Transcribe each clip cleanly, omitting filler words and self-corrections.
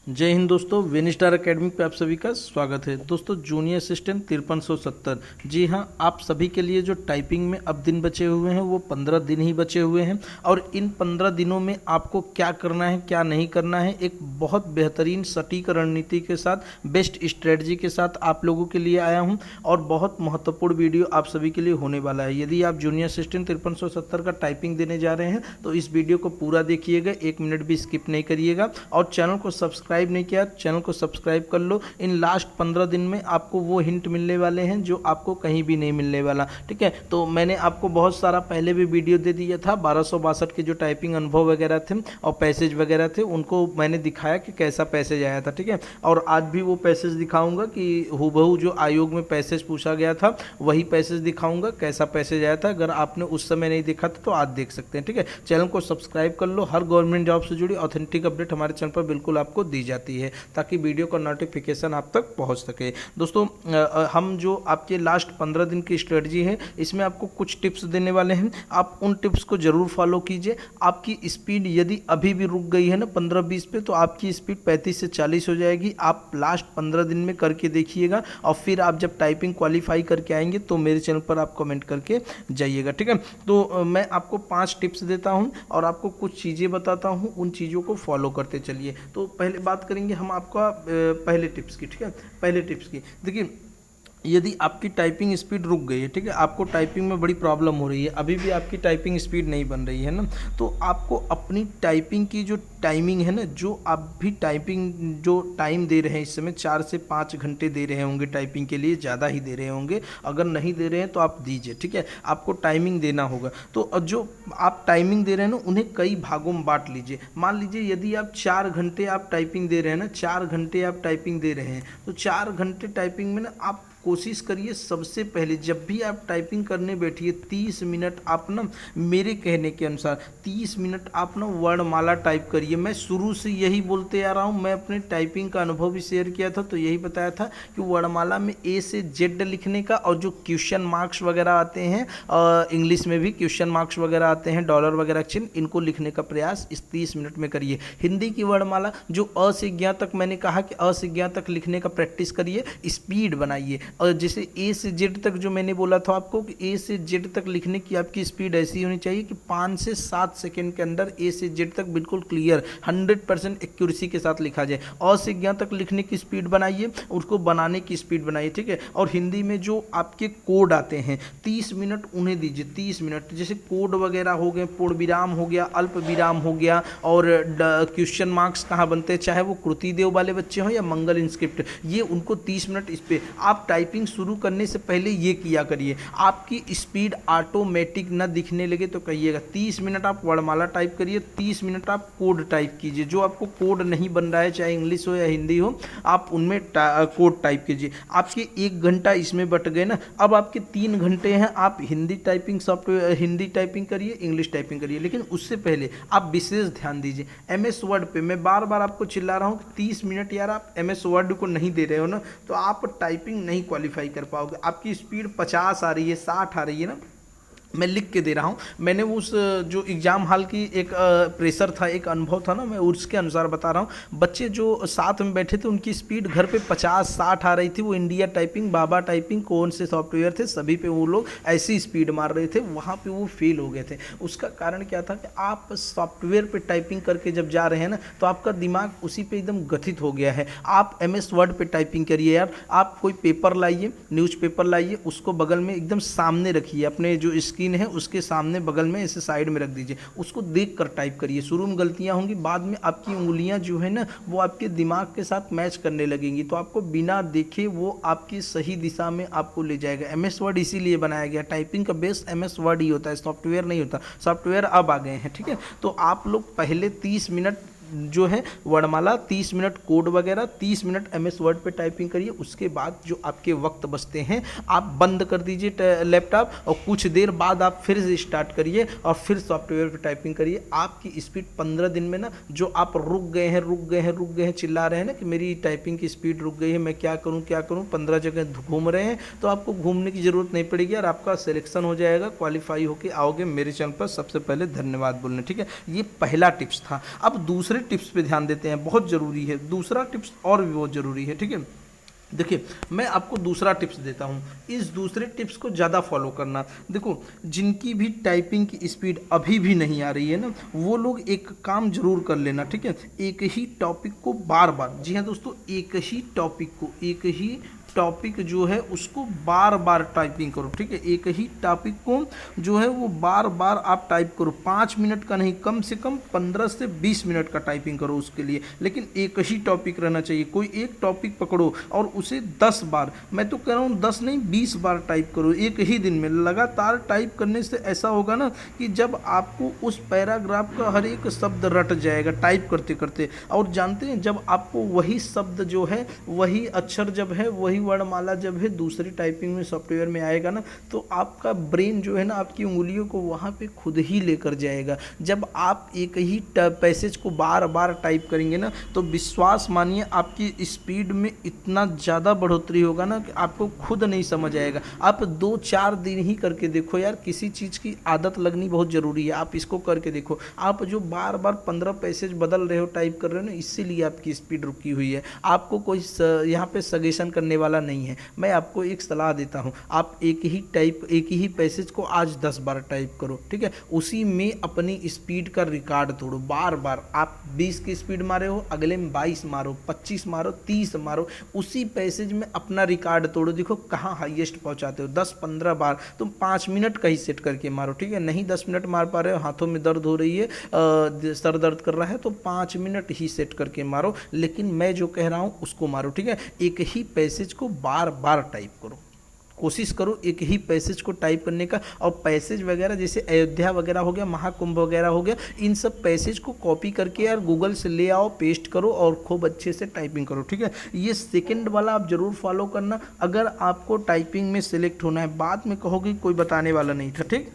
जय हिंद दोस्तों, विनिस्टार एकेडमी पे आप सभी का स्वागत है। दोस्तों जूनियर असिस्टेंट 5370, जी हाँ, आप सभी के लिए जो टाइपिंग में अब दिन बचे हुए हैं वो 15 दिन ही बचे हुए हैं। और इन 15 दिनों में आपको क्या करना है क्या नहीं करना है, एक बहुत बेहतरीन सटीक रणनीति के साथ, बेस्ट स्ट्रेटजी के साथ आप लोगों के लिए आया हूँ। और बहुत महत्वपूर्ण वीडियो आप सभी के लिए होने वाला है। यदि आप जूनियर असिस्टेंट 5370 का टाइपिंग देने जा रहे हैं तो इस वीडियो को पूरा देखिएगा, 1 मिनट भी स्किप नहीं करिएगा। और चैनल को सब्सक्राइब नहीं किया, चैनल को सब्सक्राइब कर लो। इन लास्ट 15 दिन में आपको वो हिंट मिलने वाले हैं जो आपको कहीं भी नहीं मिलने वाला, ठीक है। तो मैंने आपको बहुत सारा पहले भी वीडियो दे दिया था, 1262 के जो टाइपिंग अनुभव वगैरह थे और पैसेज वगैरह थे, उनको मैंने दिखाया कि कैसा पैसेज आया था, ठीक है। और आज भी वो पैसेज दिखाऊंगा कि हूबहू जो आयोग में पैसेज पूछा गया था वही पैसेज दिखाऊंगा, कैसा पैसेज आया था। अगर आपने उस समय नहीं देखा था तो आज देख सकते हैं, ठीक है। चैनल को सब्सक्राइब कर लो। हर गवर्नमेंट जॉब से जुड़ी ऑथेंटिक अपडेट हमारे चैनल पर बिल्कुल आपको दी जाती है ताकि वीडियो का नोटिफिकेशन आप तक पहुंच सके। दोस्तों हम जो आपके लास्ट 15 दिन की स्ट्रेटजी है इसमें आपको कुछ टिप्स देने वाले हैं, आप उन टिप्स को जरूर फॉलो कीजिए। आपकी स्पीड यदि अभी भी रुक गई है ना 15-20 पे, तो आपकी स्पीड 35 से 40 हो जाएगी। आप लास्ट 15 दिन में करके देखिएगा और फिर आप जब टाइपिंग क्वालिफाई करके आएंगे तो मेरे चैनल पर आप कमेंट करके जाइएगा, ठीक है। तो मैं आपको 5 टिप्स देता हूं और आपको कुछ चीज़ें बताता हूं, उन चीज़ों को फॉलो करते चलिए। तो पहले बात करेंगे हम आपका पहले टिप्स की, ठीक है। पहले टिप्स की देखिए, यदि आपकी टाइपिंग स्पीड रुक गई है, ठीक है, आपको टाइपिंग में बड़ी प्रॉब्लम हो रही है, अभी भी आपकी टाइपिंग स्पीड नहीं बन रही है ना, तो आपको अपनी टाइपिंग की जो टाइमिंग है ना, जो आप भी टाइपिंग जो टाइम दे रहे हैं इस समय 4 से 5 घंटे दे रहे होंगे टाइपिंग के लिए, ज़्यादा ही दे रहे होंगे। अगर नहीं दे रहे हैं तो आप दीजिए, ठीक है। आपको टाइमिंग देना होगा। तो जो आप टाइमिंग दे रहे हैं ना उन्हें कई भागों में बांट लीजिए। मान लीजिए यदि आप 4 घंटे आप टाइपिंग दे रहे हैं ना, 4 घंटे आप टाइपिंग दे रहे हैं, तो 4 घंटे टाइपिंग में ना आप कोशिश करिए सबसे पहले जब भी आप टाइपिंग करने बैठिए 30 मिनट आप ना, मेरे कहने के अनुसार 30 मिनट आप ना वर्णमाला टाइप करिए। मैं शुरू से यही बोलते आ रहा हूँ, मैं अपने टाइपिंग का अनुभव भी शेयर किया था तो यही बताया था कि वर्णमाला में ए से जेड लिखने का, और जो क्वेश्चन मार्क्स वगैरह आते हैं इंग्लिश में भी क्वेश्चन मार्क्स वगैरह आते हैं, डॉलर वगैरह चिन्ह, इनको लिखने का प्रयास इस 30 मिनट में करिए। हिंदी की वर्णमाला जो अ से ज्ञ तक, मैंने कहा कि अ से ज्ञ तक लिखने का प्रैक्टिस करिए, स्पीड बनाइए। और जैसे ए से जेड तक जो मैंने बोला था आपको कि ए से जेड तक लिखने की आपकी स्पीड ऐसी होनी चाहिए कि 5 से 7 सेकंड के अंदर ए से जेड तक बिल्कुल क्लियर 100% एक्यूरेसी के साथ लिखा जाए। अ से ज्ञ तक लिखने की स्पीड बनाइए, उसको बनाने की स्पीड बनाइए, ठीक है। और हिंदी में जो आपके कोड आते हैं 30 मिनट उन्हें दीजिए, 30 मिनट। जैसे कोड वगैरह हो गए, पूर्ण विराम हो गया, अल्प विराम हो गया, और क्वेश्चन मार्क्स कहाँ बनते हैं, चाहे वो कृति देव वाले बच्चे हों या मंगल इंस्क्रिप्ट, ये उनको 30 मिनट इस पर आप टाइपिंग शुरू करने से पहले ये किया करिए। आपकी स्पीड ऑटोमेटिक न दिखने लगे तो कहिएगा। 30 मिनट आप वर्णमाला टाइप करिए, 30 मिनट आप कोड टाइप कीजिए। जो आपको कोड नहीं बन रहा है, चाहे इंग्लिश हो या हिंदी हो, आप उनमें कोड टाइप कीजिए। आपके 1 घंटा इसमें बट गए ना, अब आपके 3 घंटे हैं, आप Hindi typing software, Hindi typing करिए, इंग्लिश टाइपिंग करिए। लेकिन उससे पहले आप विशेष ध्यान दीजिए MS वर्ड पे। मैं बार बार आपको चिल्ला रहा हूँ कि 30 मिनट यार आप MS वर्ड को नहीं दे रहे हो ना, तो आप टाइपिंग नहीं क्वालिफाई कर पाओगे। आपकी स्पीड 50 आ रही है, 60 आ रही है ना, मैं लिख के दे रहा हूँ। मैंने उस जो एग्ज़ाम हॉल की एक प्रेशर था, एक अनुभव था ना, मैं उसके अनुसार बता रहा हूँ। बच्चे जो साथ में बैठे थे उनकी स्पीड घर पे 50-60 आ रही थी। वो इंडिया टाइपिंग, बाबा टाइपिंग, कौन से सॉफ्टवेयर थे, सभी पे वो लोग ऐसी स्पीड मार रहे थे, वहाँ पे वो फेल हो गए थे। उसका कारण क्या था कि आप सॉफ्टवेयर पर टाइपिंग करके जब जा रहे हैं ना, तो आपका दिमाग उसी पर एकदम गठित हो गया है। आप MS वर्ड पर टाइपिंग करिए यार। आप कोई पेपर लाइए, न्यूज़पेपर लाइए, उसको बगल में एकदम सामने रखिए, अपने जो है उसके सामने बगल में ऐसे साइड में रख दीजिए, उसको देख कर टाइप करिए। शुरू में गलतियां होंगी, बाद में आपकी उंगलियां जो है ना वो आपके दिमाग के साथ मैच करने लगेंगी, तो आपको बिना देखे वो आपकी सही दिशा में आपको ले जाएगा। MS वर्ड इसीलिए बनाया गया, टाइपिंग का बेस MS वर्ड ही होता है, सॉफ्टवेयर नहीं होता। सॉफ्टवेयर अब आ गए हैं, ठीक है। तो आप लोग पहले 30 मिनट जो है वर्णमाला, 30 मिनट कोड वगैरह, 30 मिनट MS वर्ड पे टाइपिंग करिए। उसके बाद जो आपके वक्त बचते हैं आप बंद कर दीजिए लैपटॉप, और कुछ देर बाद आप फिर से स्टार्ट करिए और फिर सॉफ्टवेयर पे टाइपिंग करिए। आपकी स्पीड 15 दिन में ना, जो आप रुक गए हैं चिल्ला रहे हैं ना कि मेरी टाइपिंग की स्पीड रुक गई है, मैं क्या करूं, 15 जगह घूम रहे हैं, तो आपको घूमने की ज़रूरत नहीं पड़ेगी और आपका सिलेक्शन हो जाएगा, क्वालिफाई होके आओगे मेरे चैनल पर सबसे पहले धन्यवाद बोलने, ठीक है। ये पहला टिप्स था। अब दूसरे टिप्स पे ध्यान देते हैं, बहुत ज़रूरी है। दूसरा टिप्स और भी बहुत ज़रूरी है, ठीक है। देखिए, मैं आपको दूसरा टिप्स देता हूँ, इस दूसरे टिप्स को ज़्यादा फॉलो करना। देखो, जिनकी भी टाइपिंग की स्पीड अभी भी नहीं आ रही है ना, वो लोग एक काम जरूर कर लेना, ठीक है। एक ही टॉपिक को बार बार, जी हाँ दोस्तों, एक ही टॉपिक जो है उसको बार बार टाइपिंग करो, ठीक है। एक ही टॉपिक को जो है वो बार बार आप टाइप करो, 5 मिनट का नहीं, कम से कम 15 से 20 मिनट का टाइपिंग करो उसके लिए, लेकिन एक ही टॉपिक रहना चाहिए। कोई एक टॉपिक पकड़ो और उसे 10 बार, मैं तो कह रहा हूँ 10 नहीं 20 बार टाइप करो एक ही दिन में। लगातार टाइप करने से ऐसा होगा ना कि जब आपको उस पैराग्राफ का हर एक शब्द रट जाएगा टाइप करते करते। और जानते हैं, जब आपको वही शब्द जो है, वही अक्षर जब है, वही वर्णमाला जब है दूसरी टाइपिंग में सॉफ्टवेयर में आएगा ना, तो आपका ब्रेन जो है ना आपकी उंगलियों को वहाँ पे खुद ही लेकर जाएगा। जब आप एक ही पैसेज को बार बार टाइप करेंगे ना, तो विश्वास मानिए आपकी स्पीड में इतना ज़्यादा बढ़ोतरी होगा ना कि आपको खुद नहीं समझ आएगा। आप 2-4 दिन ही करके देखो यार, किसी चीज़ की आदत लगनी बहुत ज़रूरी है। आप इसको करके देखो, आप जो बार बार 15 पैसेज बदल रहे हो, टाइप कर रहे हो ना, इसीलिए आपकी स्पीड रुकी हुई है। आपको कोई यहाँ पे सजेशन करने वाला नहीं है, मैं आपको एक सलाह देता हूँ, आप एक ही पैसेज को आज 10 बार टाइप करो, ठीक है। उसी में अपनी स्पीड का रिकॉर्ड तोड़ो। बार बार आप 20 की स्पीड मारे हो, अगले में 22 मारो, 25 मारो, 30 मारो, उसी पैसेज में अपना रिकॉर्ड तोड़ो। देखो कहाँ हाईएस्ट पहुँचाते हो। 10-15 बार तुम 5 मिनट का ही सेट करके मारो, ठीक है। नहीं 10 मिनट मार पा रहे हो, हाथों में दर्द हो रही है, सर दर्द कर रहा है, तो 5 मिनट ही सेट करके मारो, लेकिन मैं जो कह रहा हूँ उसको मारो, ठीक है। एक ही पैसेज को बार बार टाइप करो, कोशिश करो एक ही पैसेज को टाइप करने का। और पैसेज वगैरह जैसे अयोध्या वगैरह हो गया, महाकुंभ वगैरह हो गया, इन सब पैसेज को कॉपी करके यार गूगल से ले आओ, पेस्ट करो और खूब अच्छे से टाइपिंग करो, ठीक है। ये सेकंड वाला आप जरूर फॉलो करना अगर आपको टाइपिंग में सिलेक्ट होना है। बाद में कहोगे कोई बताने वाला नहीं था, ठीक।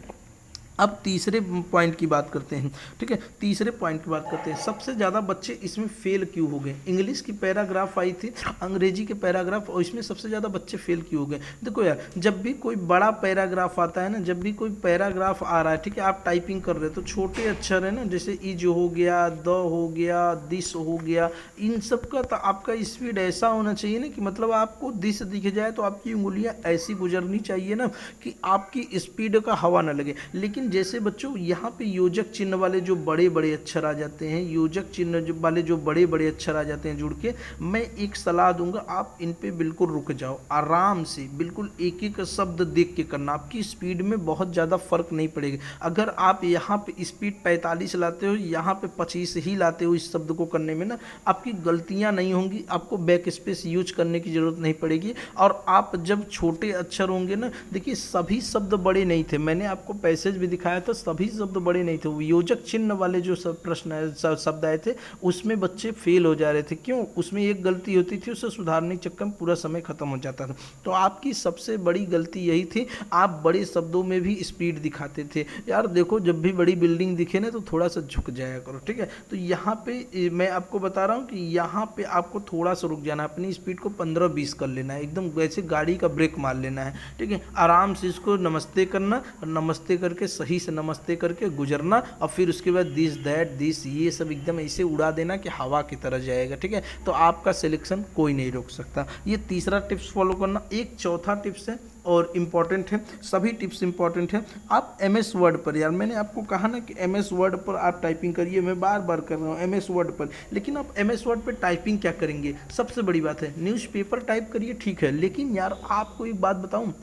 अब तीसरे पॉइंट की बात करते हैं, ठीक है। तीसरे पॉइंट की बात करते हैं, सबसे ज़्यादा बच्चे इसमें फेल क्यों हो गए। इंग्लिश की पैराग्राफ आई थी, अंग्रेजी के पैराग्राफ, और इसमें सबसे ज़्यादा बच्चे फेल क्यों हो गए। देखो यार, जब भी कोई बड़ा पैराग्राफ आता है ना, जब भी कोई पैराग्राफ आ रहा है, ठीक है, आप टाइपिंग कर रहे हो, तो छोटे अक्षर है ना, जैसे इज हो गया, द हो गया, दिस हो गया, इन सब का तो आपका स्पीड ऐसा होना चाहिए ना कि मतलब आपको दिस दिख जाए तो आपकी उंगलियां ऐसी गुजरनी चाहिए ना कि आपकी स्पीड का हवा ना लगे। लेकिन जैसे बच्चों यहाँ पे योजक चिन्ह वाले जो बड़े बड़े अक्षर आ जाते हैं, योजक चिन्ह वाले जो बड़े बड़े अक्षर आ जाते हैं जुड़ के, मैं एक सलाह दूंगा, आप इन पे बिल्कुल रुक जाओ, आराम से बिल्कुल एक एक शब्द देख के करना। आपकी स्पीड में बहुत ज़्यादा फर्क नहीं पड़ेगा। अगर आप यहाँ पे स्पीड 45 लाते हो, यहाँ पे 25 ही लाते हो इस शब्द को करने में ना, आपकी गलतियाँ नहीं होंगी, आपको बैक स्पेस यूज करने की जरूरत नहीं पड़ेगी। और आप जब छोटे अक्षर होंगे ना, देखिए सभी शब्द बड़े नहीं थे, मैंने आपको पैसेज भी दिखाया था, सभी शब्द बड़े नहीं थे। योजक चिन्ह वाले जो सब प्रश्न शब्द आए थे उसमें बच्चे फेल हो जा रहे थे। क्यों? उसमें एक गलती होती थी, उसे सुधारने के चक्कर में पूरा समय खत्म हो जाता था। तो आपकी सबसे बड़ी गलती यही थी, आप बड़े शब्दों में भी स्पीड दिखाते थे। यार देखो, जब भी बड़ी बिल्डिंग दिखे ना तो थोड़ा सा झुक जाया करो, ठीक है। तो यहाँ पे मैं आपको बता रहा हूँ कि यहाँ पे आपको थोड़ा सा रुक जाना है, अपनी स्पीड को 15-20 कर लेना है, एकदम वैसे गाड़ी का ब्रेक मार लेना है, ठीक है। आराम से इसको नमस्ते करना, और नमस्ते करके सही से नमस्ते करके गुजरना, और फिर उसके बाद दिस दैट दिस ये सब एकदम ऐसे उड़ा देना कि हवा की तरह जाएगा, ठीक है। तो आपका सिलेक्शन कोई नहीं रोक सकता। ये तीसरा टिप्स फॉलो करना। एक चौथा टिप्स है और इम्पॉर्टेंट है, सभी टिप्स इम्पॉर्टेंट है। आप MS वर्ड पर, यार मैंने आपको कहा ना कि MS वर्ड पर आप टाइपिंग करिए, मैं बार बार कर रहा हूँ MS वर्ड पर, लेकिन आप MS वर्ड पर टाइपिंग क्या करेंगे। सबसे बड़ी बात है, न्यूज़पेपर टाइप करिए, ठीक है, लेकिन यार आपको एक बात बताऊँ,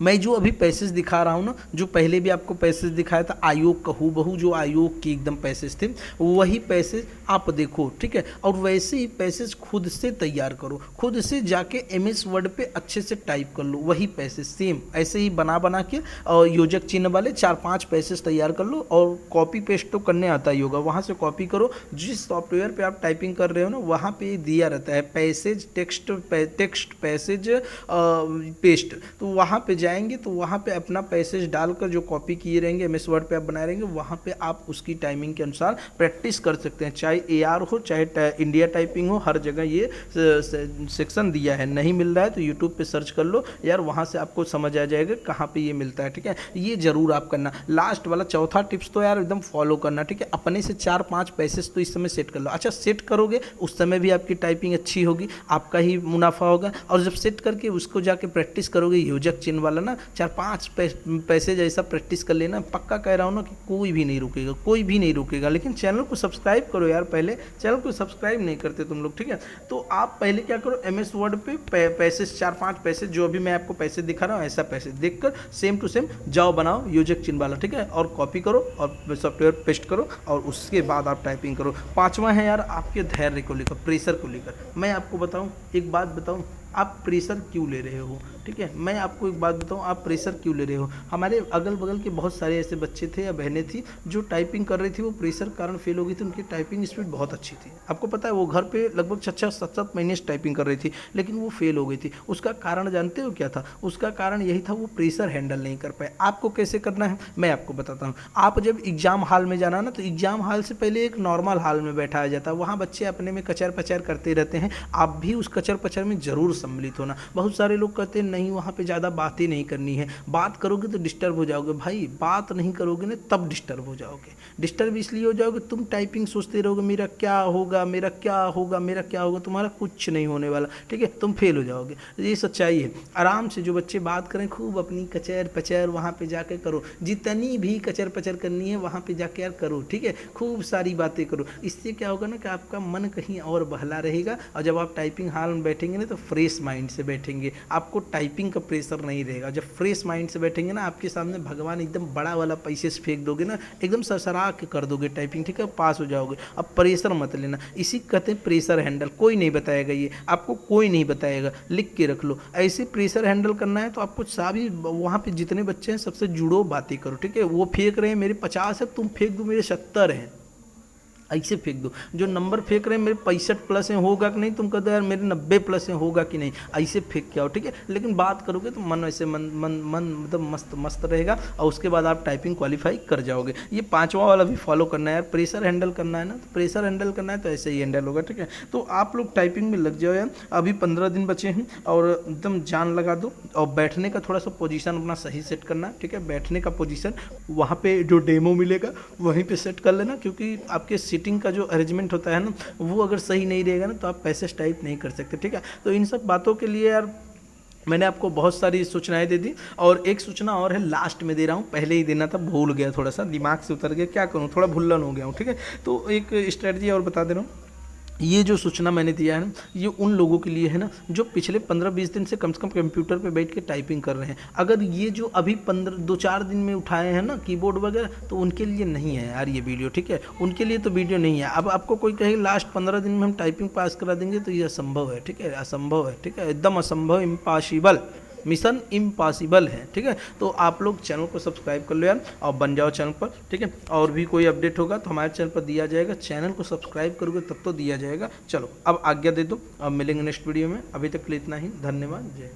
मैं जो अभी पैसेज दिखा रहा हूँ ना, जो पहले भी आपको पैसेज दिखाया था आयोग का हूबहू, जो आयोग के एकदम पैसेज थे, वही पैसेज आप देखो, ठीक है। और वैसे ही पैसेज खुद से तैयार करो, खुद से जाके MS वर्ड पे अच्छे से टाइप कर लो, वही पैसेज सेम ऐसे ही बना के, और योजक चिन्ह वाले 4-5 पैसेज तैयार कर लो, और कॉपी पेस्ट तो करने आता ही होगा, वहाँ से कॉपी करो। जिस सॉफ्टवेयर पर आप टाइपिंग कर रहे हो ना, वहाँ पर दिया रहता है पैसेज टेक्स्ट पैसेज पेस्ट, तो वहाँ पे पे जाएंगे तो वहाँ पे अपना पैसेज डालकर जो कॉपी किए रहेंगे MS वर्ड पे आप बनाए रहेंगे, वहाँ पे आप उसकी टाइमिंग के अनुसार प्रैक्टिस कर सकते हैं। चाहे AR हो चाहे इंडिया टाइपिंग हो, हर जगह ये सेक्शन दिया है। नहीं मिल रहा है तो यूट्यूब पे सर्च कर लो यार, वहाँ से आपको समझ आ जाएगा कहाँ पे ये मिलता है। ठीक है, ये जरूर आप करना। लास्ट वाला चौथा टिप्स तो यार एकदम फॉलो करना। ठीक है, अपने से 4-5 पैसेज तो इस समय सेट कर लो। अच्छा, सेट करोगे उस समय भी आपकी टाइपिंग अच्छी होगी, आपका ही मुनाफा होगा। और जब सेट करके उसको जाके प्रैक्टिस करोगे, योजक चिन्ह वाला ना 4-5 पैसेज ऐसा प्रैक्टिस कर लेना, पक्का कह रहा हूँ ना कि कोई भी नहीं रुकेगा, कोई भी नहीं रुकेगा। लेकिन चैनल को सब्सक्राइब करो यार, पहले चैनल को सब्सक्राइब नहीं करते तुम लोग। ठीक है, तो आप पहले क्या करो, MS वर्ड पे पैसेज 4-5 पैसेज जो अभी मैं आपको पैसे दिखा रहा हूँ, ऐसा पैसे देखकर सेम टू सेम जाओ बनाओ योजक चिन्ह वाला। ठीक है, और कॉपी करो और सॉफ्टवेयर पेस्ट करो और उसके बाद आप टाइपिंग करो। 5वां है यार आपके धैर्य को लेकर, प्रेशर को लेकर। मैं आपको बताऊं, एक बात बताऊं, आप प्रेशर क्यों ले रहे हो? ठीक है, मैं आपको एक बात बताऊं, आप प्रेशर क्यों ले रहे हो? हमारे अगल बगल के बहुत सारे ऐसे बच्चे थे या बहनें थी जो टाइपिंग कर रही थी, वो प्रेशर कारण फेल हो गई थी। उनकी टाइपिंग स्पीड बहुत अच्छी थी, आपको पता है, वो घर पे लगभग 6-7 महीने से टाइपिंग कर रही थी, लेकिन वो फेल हो गई थी। उसका कारण जानते हो क्या था? उसका कारण यही था, वो प्रेशर हैंडल नहीं कर पाए। आपको कैसे करना है मैं आपको बताता हूँ। आप जब एग्जाम हॉल में जाना ना, तो एग्जाम हॉल से पहले एक नॉर्मल हॉल में बैठाया जाता है, वहाँ बच्चे अपने में कचर पचर करते रहते हैं। आप भी उस कचर पचर में जरूर सम्मिलित होना। बहुत सारे लोग कहते हैं नहीं वहाँ पे ज़्यादा बातें नहीं करनी है, बात करोगे तो डिस्टर्ब हो जाओगे। भाई बात नहीं करोगे ना तब डिस्टर्ब हो जाओगे। डिस्टर्ब इसलिए हो जाओगे, तुम टाइपिंग सोचते रहोगे मेरा क्या होगा, मेरा क्या होगा, मेरा क्या होगा, तुम्हारा कुछ नहीं होने वाला। ठीक है, तुम फेल हो जाओगे। ये सच्चाई है। आराम से जो बच्चे बात करें, खूब अपनी कचर पचर वहाँ पे जाके करो, जितनी भी कचर पचर करनी है वहाँ पे जाके यार करो। ठीक है, खूब सारी बातें करो। इससे क्या होगा ना कि आपका मन कहीं और बहला रहेगा, और जब आप टाइपिंग हॉल में बैठेंगे ना तो फ्रेश माइंड से बैठेंगे, आपको टाइपिंग का प्रेशर नहीं रहेगा। जब फ्रेश माइंड से बैठेंगे ना, आपके सामने भगवान एकदम बड़ा वाला पैसे से फेंक दोगे ना, एकदम सरसरा के कर दोगे टाइपिंग। ठीक है, पास हो जाओगे। अब प्रेशर मत लेना, इसी कहते हैं प्रेशर हैंडल। कोई नहीं बताएगा, ये आपको कोई नहीं बताएगा, लिख के रख लो। ऐसे प्रेशर हैंडल करना है तो आपको सारी वहाँ पे जितने बच्चे हैं सबसे जुड़ो, बातें करो। ठीक है, वो फेंक रहे हैं मेरे 50 है, तुम फेंक दो मेरे 70 हैं, ऐसे फेंक दो। जो नंबर फेंक रहे हैं मेरे 65 प्लस हैं, होगा कि नहीं, तुम कहते हो यार मेरे 90 प्लस हैं, होगा कि नहीं, ऐसे फेंक के आओ। ठीक है, लेकिन बात करोगे तो मन ऐसे मन मतलब मस्त रहेगा, और उसके बाद आप टाइपिंग क्वालिफाई कर जाओगे। ये 5वां वाला भी फॉलो करना है यार, प्रेशर हैंडल करना है ना, तो प्रेशर हैंडल करना है तो ऐसे ही हैंडल होगा। ठीक है, तो आप लोग टाइपिंग में लग जाओ यार। अभी 15 दिन बचे हैं और एकदम जान लगा दो। और बैठने का थोड़ा सा पोजीशन अपना सही सेट करना है। ठीक है, बैठने का पोजीशन वहाँ पे जो डेमो मिलेगा वहीं पे सेट कर लेना, क्योंकि आपके सीटिंग का जो अरेंजमेंट होता है ना, वो अगर सही नहीं रहेगा ना तो आप पैसेज टाइप नहीं कर सकते। ठीक है, तो इन सब बातों के लिए यार मैंने आपको बहुत सारी सूचनाएं दे दी, और एक सूचना और है लास्ट में दे रहा हूँ, पहले ही देना था, भूल गया, थोड़ा सा दिमाग से उतर गया, क्या करूँ, थोड़ा भुल्लन हो गया हूँ। ठीक है, तो एक स्ट्रेटजी और बता दे रहा हूँ। ये जो सूचना मैंने दिया है ना, ये उन लोगों के लिए है ना जो पिछले 15-20 दिन से कम कंप्यूटर पे बैठ के टाइपिंग कर रहे हैं। अगर ये जो अभी 2-4 दिन में उठाए हैं ना कीबोर्ड वगैरह, तो उनके लिए नहीं है यार ये वीडियो। ठीक है, उनके लिए तो वीडियो नहीं है। अब आपको कोई कहे लास्ट 15 दिन में हम टाइपिंग पास करा देंगे, तो ये असंभव है। ठीक है, असंभव है। ठीक है, एकदम असंभव, इम्पॉसिबल, मिशन इम्पॉसिबल है। ठीक है, तो आप लोग चैनल को सब्सक्राइब कर लो यार, और बन जाओ चैनल पर। ठीक है, और भी कोई अपडेट होगा तो हमारे चैनल पर दिया जाएगा। चैनल को सब्सक्राइब करोगे तब तो दिया जाएगा। चलो अब आज्ञा दे दो, अब मिलेंगे नेक्स्ट वीडियो में। अभी तक के लिए इतना ही, धन्यवाद, जय।